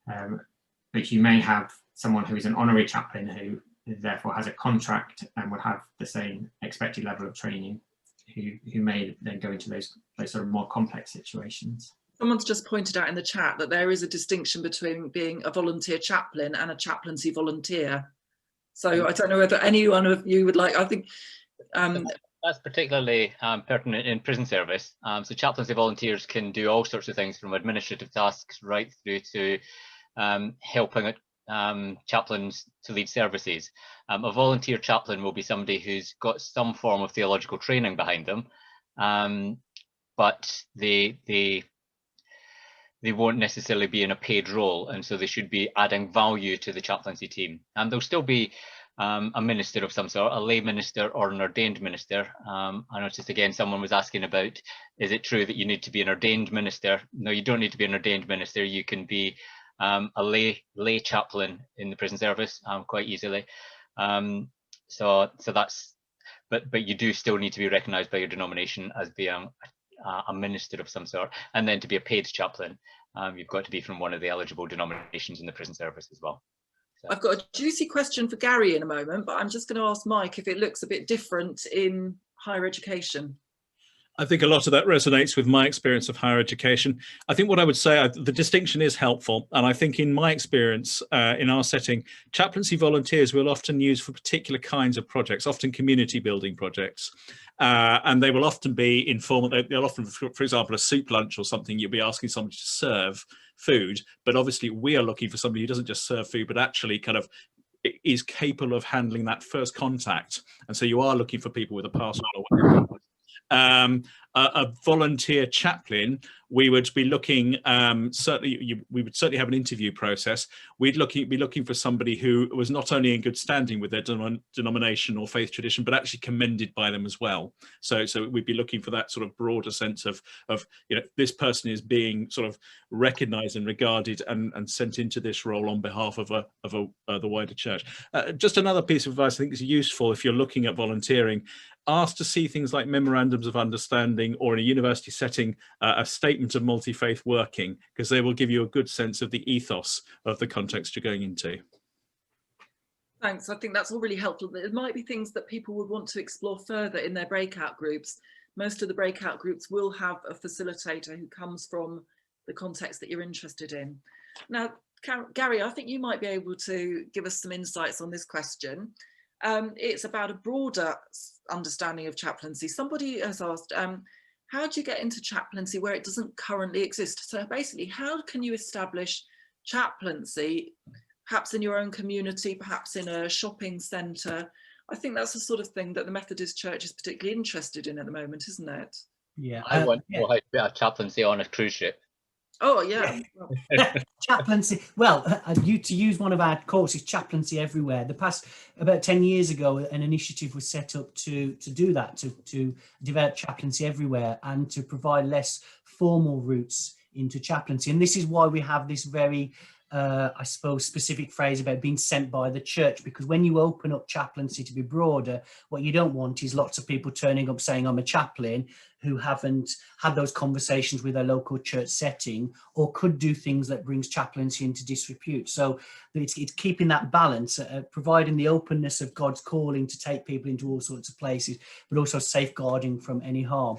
[SPEAKER 3] But you may have someone who is an honorary chaplain who therefore has a contract and would have the same expected level of training, who may then go into those sort of more complex situations.
[SPEAKER 1] Someone's just pointed out in the chat that there is a distinction between being a volunteer chaplain and a chaplaincy volunteer. So I don't know whether any one of you would like, I think...
[SPEAKER 2] That's particularly pertinent in prison service. So chaplaincy volunteers can do all sorts of things, from administrative tasks right through to helping chaplains to lead services. A volunteer chaplain will be somebody who's got some form of theological training behind them, but they won't necessarily be in a paid role, and so they should be adding value to the chaplaincy team. And they'll still be a minister of some sort, a lay minister or an ordained minister. I noticed again someone was asking about, is it true that you need to be an ordained minister? No, you don't need to be an ordained minister. You can be a lay chaplain in the prison service quite easily. So that's, but you do still need to be recognised by your denomination as being a minister of some sort, and then to be a paid chaplain, you've got to be from one of the eligible denominations in the prison service as well. So.
[SPEAKER 1] I've got a juicy question for Gary in a moment, but I'm just going to ask Mike if it looks a bit different in higher education.
[SPEAKER 5] I think a lot of that resonates with my experience of higher education. I think what I would say, the distinction is helpful. And I think in my experience, in our setting, chaplaincy volunteers will often use for particular kinds of projects, often community building projects. And they will often be informal. They'll often, for example, a soup lunch or something, you'll be asking somebody to serve food. But obviously we are looking for somebody who doesn't just serve food, but actually kind of is capable of handling that first contact. And so you are looking for people with a pastoral or whatever. a volunteer chaplain, we would be looking, we would certainly have an interview process. We'd be looking for somebody who was not only in good standing with their denomination or faith tradition, but actually commended by them as well. So we'd be looking for that sort of broader sense of this person is being sort of recognised and regarded and sent into this role on behalf of the wider church. Just another piece of advice I think is useful if you're looking at volunteering. Ask to see things like memorandums of understanding, or in a university setting, a statement of multi-faith working, because they will give you a good sense of the ethos of the context you're going into.
[SPEAKER 1] Thanks. I think that's all really helpful. There might be things that people would want to explore further in their breakout groups. Most of the breakout groups will have a facilitator who comes from the context that you're interested in. Now, Gary, I think you might be able to give us some insights on this question. It's about a broader understanding of chaplaincy. Somebody has asked, how do you get into chaplaincy where it doesn't currently exist? So basically, how can you establish chaplaincy, perhaps in your own community, perhaps in a shopping centre? I think that's the sort of thing that the Methodist Church is particularly interested in at the moment, isn't it?
[SPEAKER 2] Yeah, I want to know how to put a chaplaincy on a cruise ship.
[SPEAKER 1] Oh, yeah.
[SPEAKER 6] Chaplaincy. Well, to use one of our courses, Chaplaincy Everywhere. The past about 10 years ago, an initiative was set up to do that, to develop chaplaincy everywhere and to provide less formal routes into chaplaincy. And this is why we have this very, I suppose, specific phrase about being sent by the church, because when you open up chaplaincy to be broader, what you don't want is lots of people turning up saying, I'm a chaplain, who haven't had those conversations with their local church setting, or could do things that brings chaplaincy into disrepute. So it's keeping that balance, providing the openness of God's calling to take people into all sorts of places, but also safeguarding from any harm.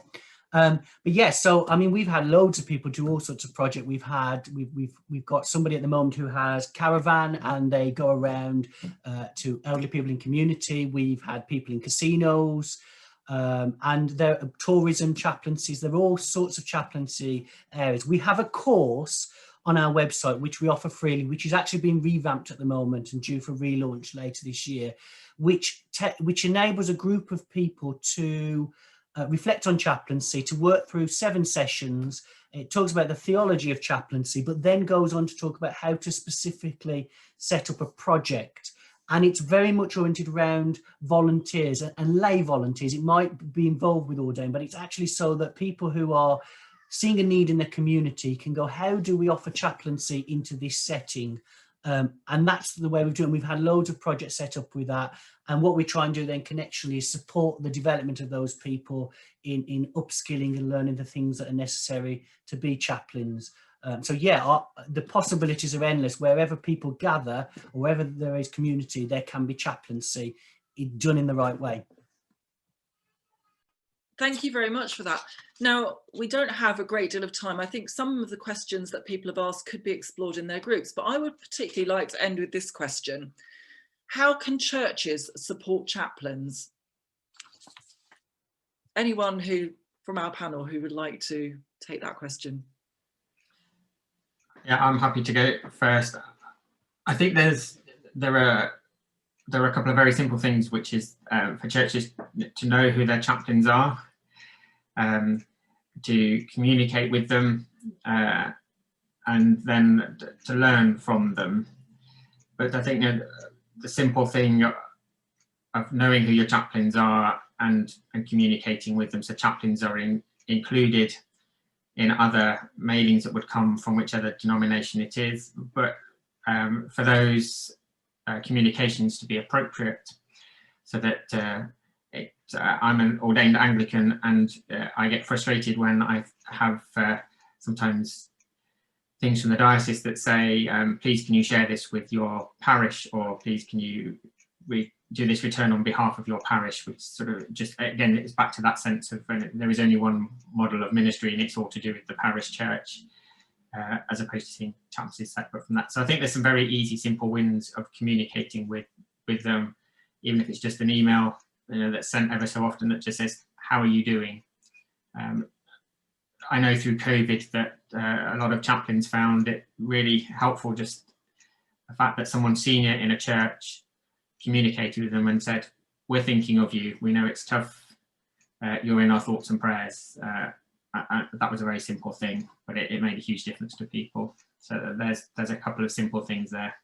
[SPEAKER 6] But yeah, so I mean, we've had loads of people do all sorts of projects. We've got somebody at the moment who has caravan, and they go around to elderly people in community. We've had people in casinos, and there are tourism chaplaincies. There are all sorts of chaplaincy areas. We have a course on our website which we offer freely, which is actually being revamped at the moment and due for relaunch later this year, which enables a group of people to reflect on chaplaincy, to work through 7 sessions. It talks about the theology of chaplaincy, but then goes on to talk about how to specifically set up a project. And it's very much oriented around volunteers and lay volunteers. It might be involved with ordained, but it's actually so that people who are seeing a need in the community can go, how do we offer chaplaincy into this setting? And that's the way we've done it. We've had loads of projects set up with that. And what we try and do then connectionally is support the development of those people in upskilling and learning the things that are necessary to be chaplains. So yeah, the possibilities are endless. Wherever people gather, or wherever there is community, there can be chaplaincy done in the right way.
[SPEAKER 1] Thank you very much for that. Now, we don't have a great deal of time. I think some of the questions that people have asked could be explored in their groups, but I would particularly like to end with this question. How can churches support chaplains? Anyone from our panel who would like to take that question?
[SPEAKER 3] Yeah, I'm happy to go first. I think there are a couple of very simple things, which is for churches to know who their chaplains are, to communicate with them, and then to learn from them. But I think the simple thing of knowing who your chaplains are and communicating with them. So chaplains are included in other mailings that would come from whichever denomination it is, but for those communications to be appropriate, so that I'm an ordained Anglican, and I get frustrated when I have sometimes things from the diocese that say, please can you share this with your parish, or please can you do this return on behalf of your parish, which sort of just, again, it's back to that sense of there is only one model of ministry and it's all to do with the parish church, as opposed to seeing chaplaincy separate from that. So I think there's some very easy, simple wins of communicating with them, even if it's just an email that's sent ever so often that just says, how are you doing? I know through COVID that a lot of chaplains found it really helpful, just the fact that someone senior in a church communicated with them and said, we're thinking of you. We know it's tough you're in our thoughts and prayers. That was a very simple thing, but it made a huge difference to people. So there's a couple of simple things there.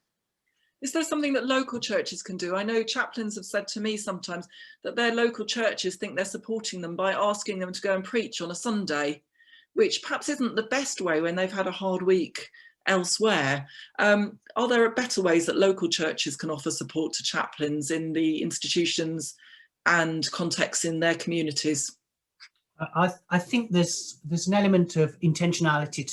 [SPEAKER 1] Is there something that local churches can do? I know chaplains have said to me sometimes that their local churches think they're supporting them by asking them to go and preach on a Sunday, which perhaps isn't the best way when they've had a hard week elsewhere. Are there better ways that local churches can offer support to chaplains in the institutions and contexts in their communities?
[SPEAKER 6] I think there's an element of intentionality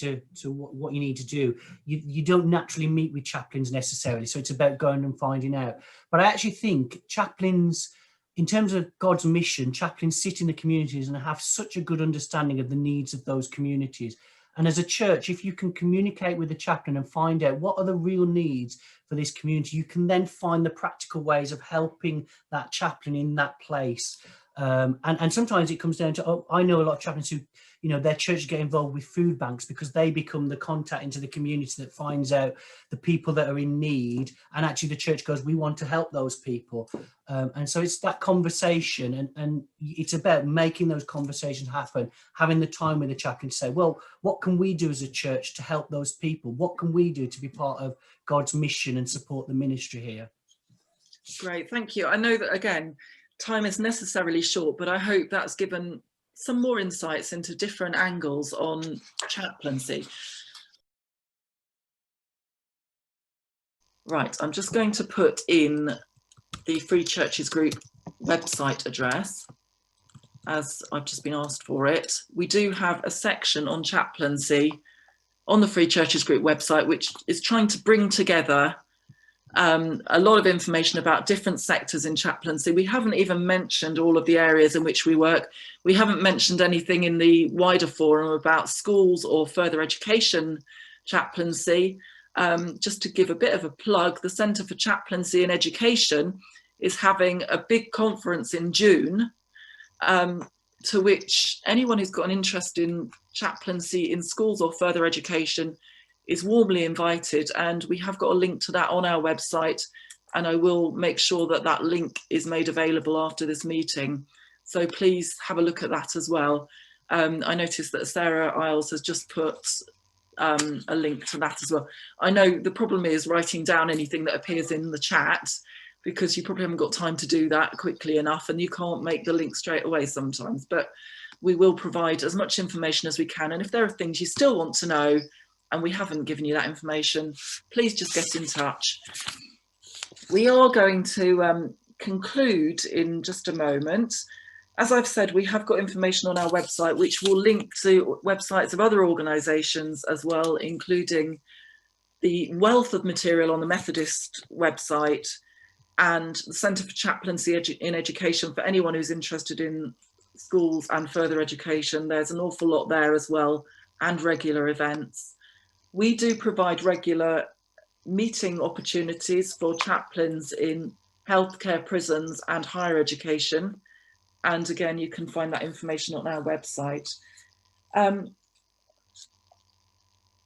[SPEAKER 6] to what you need to do. You don't naturally meet with chaplains necessarily, so it's about going and finding out. But I actually think chaplains, in terms of God's mission, chaplains sit in the communities and have such a good understanding of the needs of those communities. And as a church, if you can communicate with the chaplain and find out what are the real needs for this community, you can then find the practical ways of helping that chaplain in that place. And sometimes it comes down to, oh, I know a lot of chaplains who, their church get involved with food banks because they become the contact into the community that finds out the people that are in need. And actually the church goes, we want to help those people. And so it's that conversation, and it's about making those conversations happen, having the time with the chaplain to say, well, what can we do as a church to help those people? What can we do to be part of God's mission and support the ministry here?
[SPEAKER 1] Great, thank you. I know that, again, time is necessarily short, but I hope that's given some more insights into different angles on chaplaincy. Right, I'm just going to put in the Free Churches Group website address, as I've just been asked for it. We do have a section on chaplaincy on the Free Churches Group website, which is trying to bring together a lot of information about different sectors in chaplaincy. We haven't even mentioned all of the areas in which we work. We haven't mentioned anything in the wider forum about schools or further education chaplaincy. Just to give a bit of a plug, the Centre for Chaplaincy and Education is having a big conference in June, to which anyone who's got an interest in chaplaincy in schools or further education is warmly invited, and we have got a link to that on our website, and I will make sure that that link is made available after this meeting. So please have a look at that as well. I noticed that Sarah Isles has just put a link to that as well. I know the problem is writing down anything that appears in the chat, because you probably haven't got time to do that quickly enough, and you can't make the link straight away sometimes, but we will provide as much information as we can. And if there are things you still want to know and we haven't given you that information, please just get in touch. We are going to conclude in just a moment. As I've said, we have got information on our website, which will link to websites of other organisations as well, including the wealth of material on the Methodist website and the Centre for Chaplaincy in Education for anyone who's interested in schools and further education. There's an awful lot there as well, and regular events. We do provide regular meeting opportunities for chaplains in healthcare, prisons and higher education. And again, you can find that information on our website.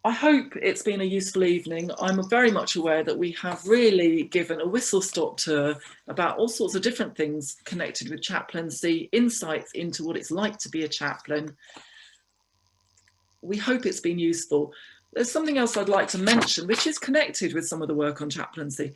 [SPEAKER 1] I hope it's been a useful evening. I'm very much aware that we have really given a whistle-stop tour about all sorts of different things connected with chaplaincy, insights into what it's like to be a chaplain. We hope it's been useful. There's something else I'd like to mention, which is connected with some of the work on chaplaincy.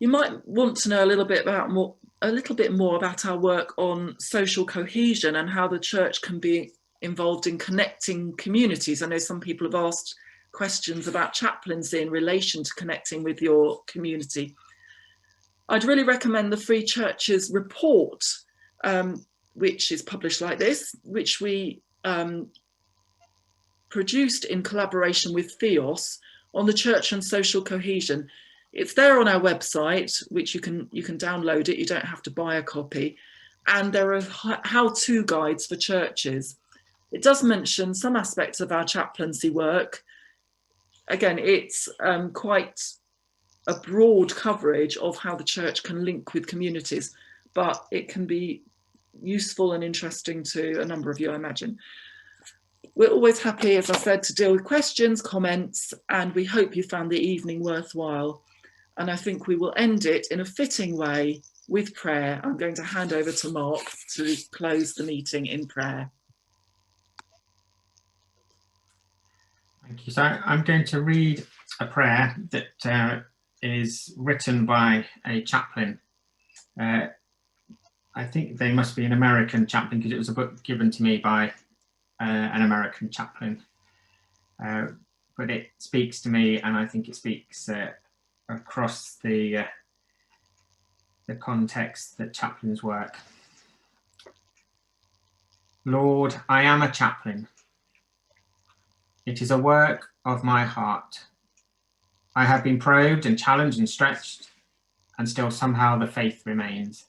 [SPEAKER 1] You might want to know a little bit more about our work on social cohesion and how the church can be involved in connecting communities. I know some people have asked questions about chaplaincy in relation to connecting with your community. I'd really recommend the Free Churches report, which is published like this, which we produced in collaboration with Theos on the church and social cohesion. It's there on our website, which you can download it. You don't have to buy a copy. And there are how-to guides for churches. It does mention some aspects of our chaplaincy work. Again, it's quite a broad coverage of how the church can link with communities, but it can be useful and interesting to a number of you, I imagine. We're always happy, as I said, to deal with questions, comments, and we hope you found the evening worthwhile. And I think we will end it in a fitting way with prayer, I'm going to hand over to Mark to close the meeting in prayer.
[SPEAKER 3] Thank you. So I'm going to read a prayer that is written by a chaplain. I think they must be an American chaplain because it was a book given to me by an American chaplain. But it speaks to me, and I think it speaks across the context that chaplains work. Lord, I am a chaplain. It is a work of my heart. I have been probed and challenged and stretched, and still somehow the faith remains.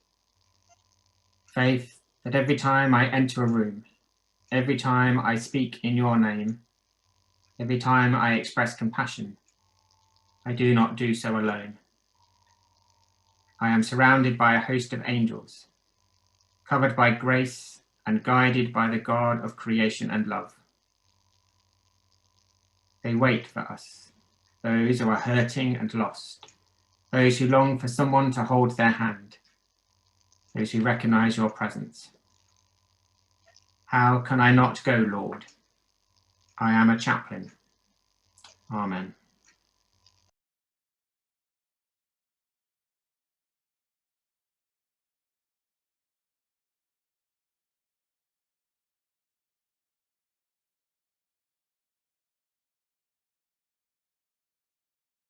[SPEAKER 3] Faith that every time I enter a room, every time I speak in your name, every time I express compassion, I do not do so alone. I am surrounded by a host of angels, covered by grace and guided by the God of creation and love. They wait for us, those who are hurting and lost, those who long for someone to hold their hand, those who recognize your presence. How can I not go, Lord? I am a chaplain. Amen.